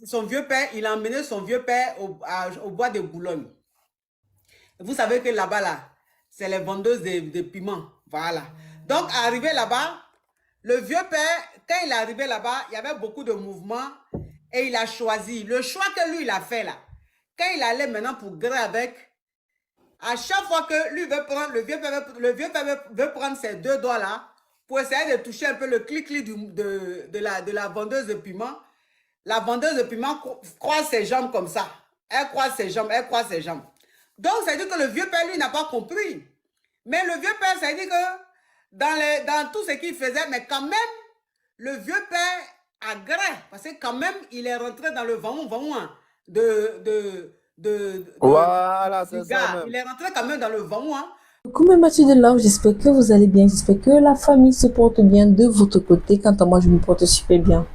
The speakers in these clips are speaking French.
son vieux père, il a emmené son vieux père au bois de Boulogne. Vous savez que là-bas, là, c'est les vendeuses de piments. Voilà. Donc, arrivé là-bas, le vieux père, quand il est arrivé là-bas, il y avait beaucoup de mouvements et il a choisi. Le choix que lui, il a fait là, quand il allait maintenant pour Gré avec, à chaque fois que lui veut prendre, le vieux père veut prendre ses deux doigts là pour essayer de toucher un peu le clic-clic de la vendeuse de piment, la vendeuse de piment croise ses jambes comme ça. Elle croise ses jambes, elle croise ses jambes. Donc, ça veut dire que le vieux père, lui, n'a pas compris. Mais le vieux père, ça veut dire que dans tout ce qu'il faisait, mais quand même, le vieux père a gré. Parce que quand même, il est rentré dans le vent Voilà, c'est du ça gars. même. Il est rentré quand même dans le vent. Coucou mes Mathieu de Love, j'espère que vous allez bien, j'espère que la famille se porte bien de votre côté. Quant à moi, je me porte super bien.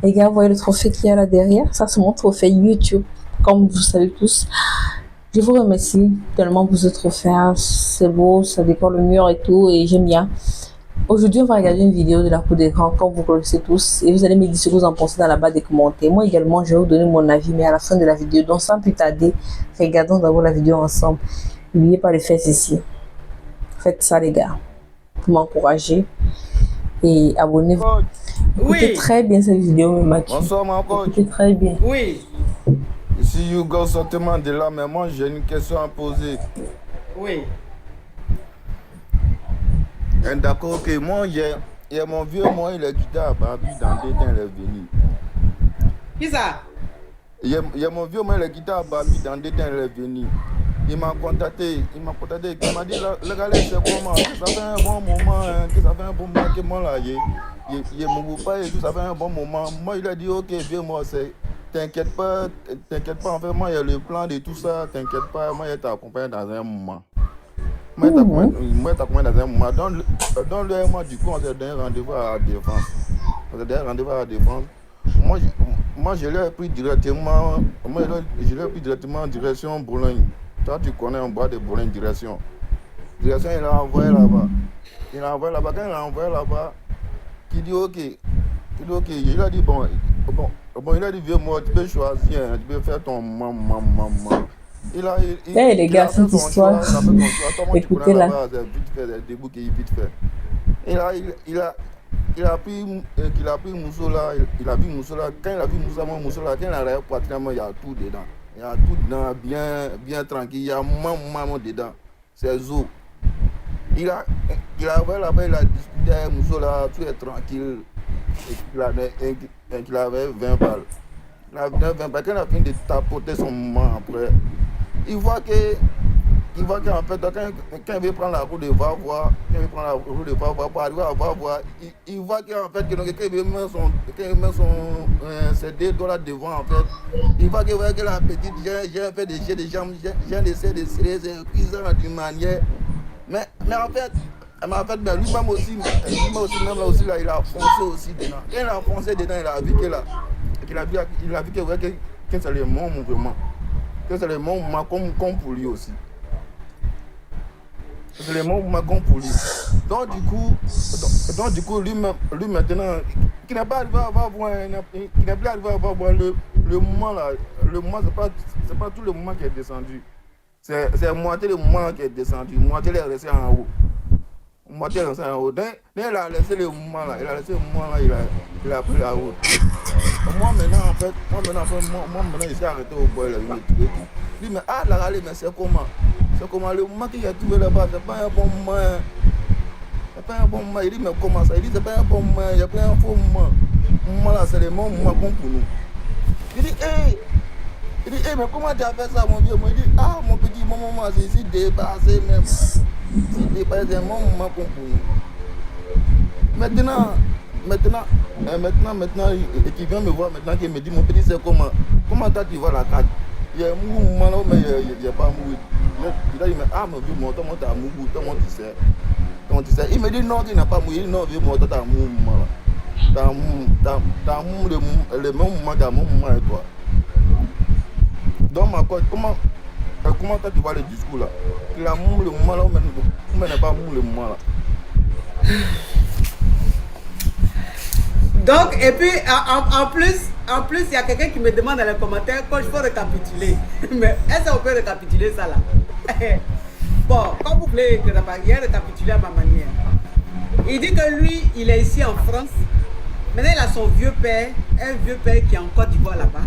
Les gars, vous voyez le trophée qu'il y a là derrière? Ça, c'est mon trophée YouTube, comme vous savez tous. Je vous remercie tellement pour ce trophée. C'est beau, ça décore le mur et tout, et j'aime bien. Aujourd'hui, on va regarder une vidéo de la cour des grands, comme vous connaissez tous, et vous allez me dire ce que vous en pensez dans la barre des commentaires. Moi également, je vais vous donner mon avis, mais à la fin de la vidéo. Donc, sans plus tarder, regardons d'abord la vidéo ensemble. N'oubliez pas de faire ceci. Faites ça, les gars, pour m'encourager. Et abonnez-vous. Coach, Écoutez très bien cette vidéo, Mathieu. bonsoir mon coach. Écoutez très bien. Oui, Ici Hugo Sortement de là, mais moi j'ai une question à poser. oui. D'accord, ok, moi il y a mon vieux, moi il est quitté à Babi dans des temps, il est venu. Qui ça? Il y a mon vieux, moi il est quitté à Babi dans des temps, il est venu. Il m'a contacté, il m'a dit, le gars, c'est comment? Ça fait un bon moment, hein, que ça fait un bon moment que moi là, il me voit pas et tout, ça fait un bon moment. Moi il a dit, ok, vieux, moi c'est. T'inquiète pas, en fait, moi il y a le plan de tout ça, t'inquiète pas, moi je t'accompagne dans un moment. Moi je t'accompagne dans un moment. Dans le mois du coup, on s'est donné rendez-vous à la Défense. On s'est donné rendez-vous à la Défense. Moi je l'ai pris directement, en direction Boulogne. Toi tu connais un bois de Boulogne, direction. Direction, il l'a envoyé là-bas. Quand il l'a envoyé là-bas, il dit ok. Il a dit bon, il a dit vieux moi, tu peux choisir, hein, tu peux faire ton maman. Hey les gars, cette histoire, écoutez-la. Vite fait, des débouqués vite fait. Il a pris Mousso là, il a vu Mousso là, quand il a vu Mousso là, quand il a regardé pratiquement, il y a tout dedans. Il y a tout dedans, bien tranquille, il y a maman dedans, c'est zo. Il a ouvert là-bas, il a discuté avec Mousso là, tout est tranquille. Et qu'il avait 20 balles. Il avait 20 balles. Quand il a fini de tapoter son maman après, il voit qu'en fait, quand il veut prendre la route de va-voir, pour arriver à va-voir, il voit qu'en fait, quand il met ses deux doigts devant, en fait, il voit que la petite, j'ai fait des jets de jambes, j'ai essayé de serrer ses cuisses d'une manière. Mais en fait, ben, lui-même aussi, même là aussi, là, il a foncé aussi dedans. Quand il a foncé dedans, il a vu que là, il a vu que c'est le mon mouvement. Que c'est le mon mouvement comme pour lui aussi. C'est le mon mouvement comme pour lui. Donc du coup, lui maintenant, qui n'est pas arrivé à avoir le moment là, le moment, c'est pas tout le moment qui est descendu. C'est moitié le moment qui est descendu, moitié il est resté en haut. Moitié est resté en haut. Donc, il a laissé le moment là, il a pris la route. Moi maintenant, il s'est arrêté au bois, il a vu le truc. Lui, mais mais c'est comment? C'est comment le moment qu'il a trouvé là-bas, c'est pas un bon moment. C'est pas un bon moment. Il dit, mais comment ça? Il dit, c'est pas un bon moment, il y a pas un faux moment. Le moment là, c'est le moment comme pour nous. Il dit, mais comment tu as fait ça, mon vieux? Moi, il dit, mon petit maman, c'est ici dépassé même. C'est dépassé, mon maman comme pour nous. Maintenant, et qui vient me voir maintenant, qui me dit, mon petit, c'est comment? Comment toi tu vois la carte? Il y a un mouvement là, mais il n'y a pas mouru. Il a dit, mais mon vieux, toi, tu as mouru, toi, tu sais. Il me dit, non, tu n'as pas mouru. Il dit, non, vieux, toi, tu as mouru. Tu as mouru le même moment, tu as mouru et toi. Donc, ma coach, comment toi tu vois le discours là? Il a mouru le moment là, ou même n'a pas mouru le moment là. Donc, et puis, en plus, En plus, il y a quelqu'un qui me demande dans les commentaires quand je peux récapituler. Mais est-ce qu'on peut récapituler ça là? Bon, comme vous voulez, il a récapitulé à ma manière. Il dit que lui, il est ici en France. Maintenant, il a son vieux père, un vieux père qui est en Côte d'Ivoire là-bas.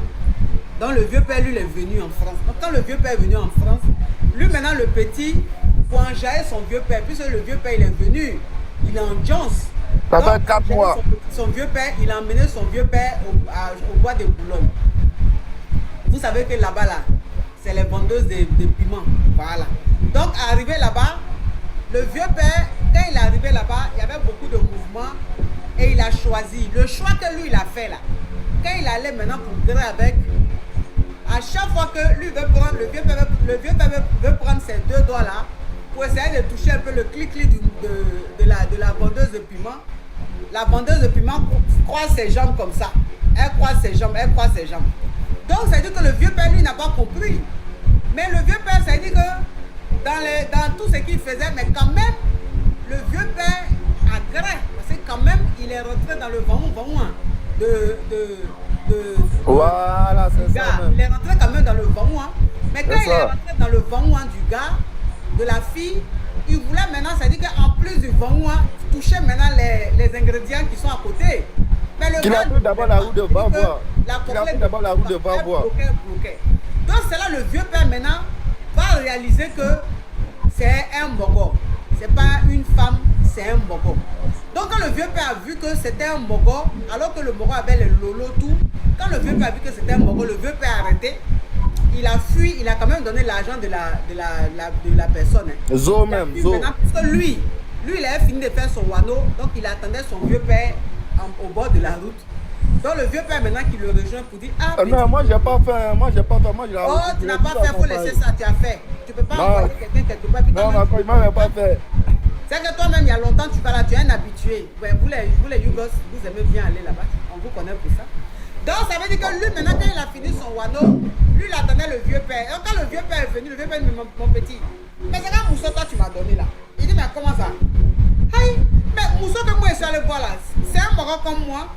Donc, le vieux père, lui, il est venu en France. Donc, quand le vieux père est venu en France, lui, maintenant, le petit, pour enjailler son vieux père, puisque le vieux père, il est venu, il est en Jones. Ça fait 4 mois. Son vieux père, il a emmené son vieux père au bois de Boulogne. Vous savez que là-bas, là, c'est les vendeuses de piments. Voilà. Donc, arrivé là-bas, le vieux père, quand il est arrivé là-bas, il y avait beaucoup de mouvements et il a choisi. Le choix que lui, il a fait là, quand il allait maintenant pour griller avec, à chaque fois que lui veut prendre, le vieux père veut prendre ses deux doigts là, pour essayer de toucher un peu le clic-clic de la vendeuse de piment. La vendeuse de piment croise ses jambes comme ça. Elle croise ses jambes, elle croise ses jambes. Donc, ça veut dire que le vieux père, lui, n'a pas compris. Mais le vieux père, ça veut dire que dans tout ce qu'il faisait, mais quand même, le vieux père a gré. Parce que quand même, il est rentré dans le vent Voilà, c'est ça. Même. Il est rentré quand même dans le vent. Mais quand il est rentré dans le vent du gars, de la fille, il voulait maintenant, ça veut dire qu'en plus du vent, toucher maintenant les ingrédients qui sont à côté. Mais le il a pris d'abord la roue de Vavois. Il a pris d'abord la roue de Vavois. Donc c'est là le vieux père maintenant va réaliser que c'est un mogo. C'est pas une femme, c'est un mogo. Donc quand le vieux père a vu que c'était un mogo, alors que le mogo avait le lolo tout, quand le vieux père a vu que c'était un mogo, le vieux père a arrêté. Il a fui, il a quand même donné l'argent de la personne. Hein. Zo même, Zo. Parce que lui, il avait fini de faire son wano, donc il attendait son vieux père au bord de la route. Donc le vieux père maintenant qui le rejoint pour dire ah non, moi j'ai pas fait, moi j'ai pas fait, oh tu n'as pas fait, faut laisser ça, tu as fait. Tu peux pas envoyer quelqu'un quelque part. Non, il m'a pas fait. C'est que toi-même il y a longtemps tu vas là, tu es un habitué. Ouais, vous les Yougos, vous aimez bien aller là-bas, on vous connaît pour ça. Donc ça veut dire que lui maintenant quand il a fini son wano, lui il attendait le vieux père. Donc quand le vieux père est venu, le vieux père dit mon petit, mais c'est quand Mousso toi tu m'as donné là. Il dit mais comment ça? Aïe, mais Mousso que moi je suis allé voir là, c'est un Maroc comme moi.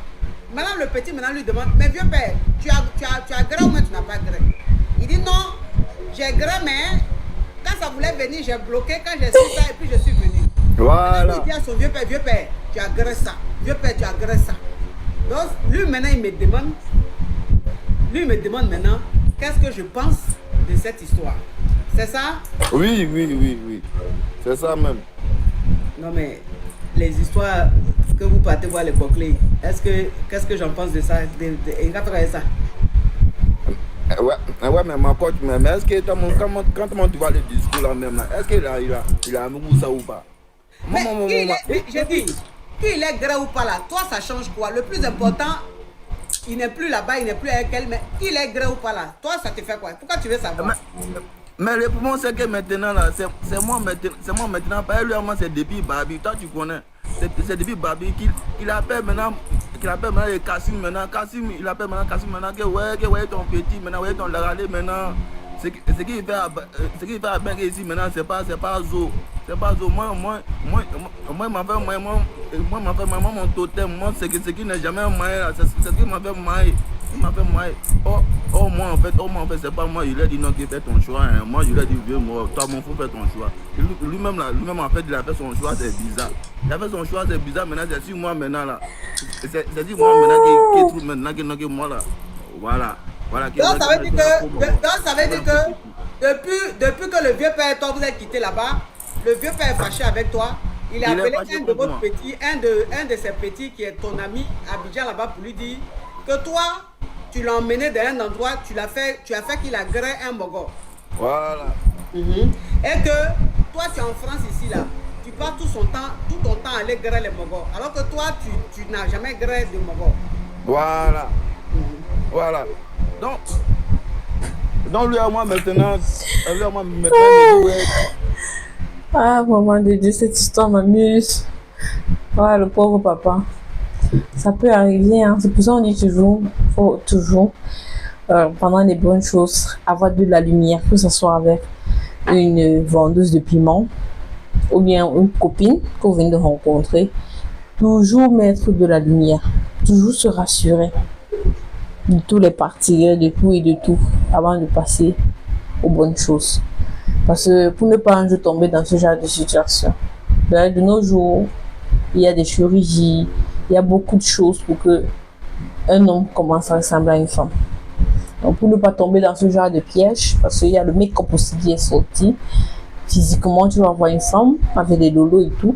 Maintenant le petit maintenant lui demande, mais vieux père, tu as gré ou mais tu n'as pas gré? Il dit non, j'ai gré mais quand ça voulait venir, j'ai bloqué, quand j'ai su ça et puis je suis venu. Voilà. Il dit à son vieux père, tu as gré ça, vieux père, tu as gré ça. Donc lui maintenant il me demande maintenant qu'est-ce que je pense de cette histoire. C'est ça? Oui. C'est ça même. Non mais les histoires que vous partez voir les Coclés, qu'est-ce que j'en pense de ça? Il va faire ça. Ouais, mais ma coach, mais est-ce que quand tu vois le discours là même là, est-ce qu'il a amoureux ça ou pas? Mais j'ai dit, qu'il est gré ou pas là, toi ça change quoi? Le plus important, il n'est plus là-bas, il n'est plus avec elle, mais qu'il est gré ou pas là, toi ça te fait quoi? Pourquoi tu veux savoir? Mais le problème c'est que maintenant là, c'est moi maintenant, pas lui c'est depuis Babi, toi tu connais. C'est depuis Babi qu'il appelle maintenant les Kassim maintenant. Il appelle maintenant Kassim maintenant que ouais ton petit maintenant, ouais ton lagalé maintenant. Ce qu'il fait à Bengue ici maintenant, c'est pas Zo. C'est pas Zo. Moi m'a fait mon totem. Moi c'est qu'il n'a jamais maillé là. C'est ce qu'il m'a fait mailler. Il m'a fait mailler. Moi en fait c'est pas moi. Il a dit non qu'il fait ton choix. Hein. Moi je lui ai dit vieux moi, toi mon faut faire ton choix. Lui-même en fait il a fait son choix, c'est bizarre. Il a fait son choix, c'est bizarre. Maintenant c'est sur moi maintenant là. C'est sur moi maintenant qui est maintenant qui moi là. Voilà. Donc ça veut dire que depuis que le vieux père et toi vous êtes quitté là-bas, le vieux père est fâché avec toi. Il a appelé un de votre petit, un de ses petits qui est ton ami à Abidjan là-bas pour lui dire que toi, tu l'as emmené dans un endroit, tu as fait qu'il a gré un mogo. Voilà. Et que toi tu es en France ici là, tu passes tout ton temps à aller gré les mogos. Alors que toi tu n'as jamais gré de mogo. Voilà. Voilà. Donc lui à moi maintenant, Ah, maman de Dieu, cette histoire m'amuse. Ouais, le pauvre papa. Ça peut arriver, hein. C'est pour ça qu'on dit toujours, faut toujours, pendant les bonnes choses, avoir de la lumière, que ce soit avec une vendeuse de piment ou bien une copine que vous venez de rencontrer. Toujours mettre de la lumière, toujours se rassurer. de tous les parties, de tout et de tout, avant de passer aux bonnes choses. Parce que pour ne pas un jour tomber dans ce genre de situation, de nos jours, il y a des chirurgies, il y a beaucoup de choses pour que un homme commence à ressembler à une femme. Donc pour ne pas tomber dans ce genre de piège, parce qu'il y a le make-up aussi qui est sorti, physiquement tu vas voir une femme avec des lolos et tout.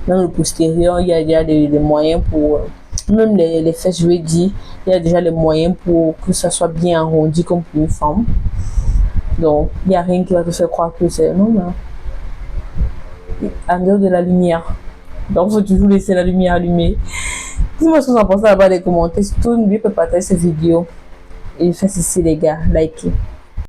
Même le postérieur, il y a déjà des moyens pour... Même les fesses, je vais dire, il y a déjà les moyens pour que ça soit bien arrondi comme pour une femme. Donc, il n'y a rien qui va te faire croire que c'est un homme. En dehors de la lumière. Donc, il faut toujours laisser la lumière allumée. Dis-moi ce que vous en pensez là-bas dans les commentaires. Surtout, n'oubliez pas de partager cette vidéo. Et faites ceci, les gars. Likez.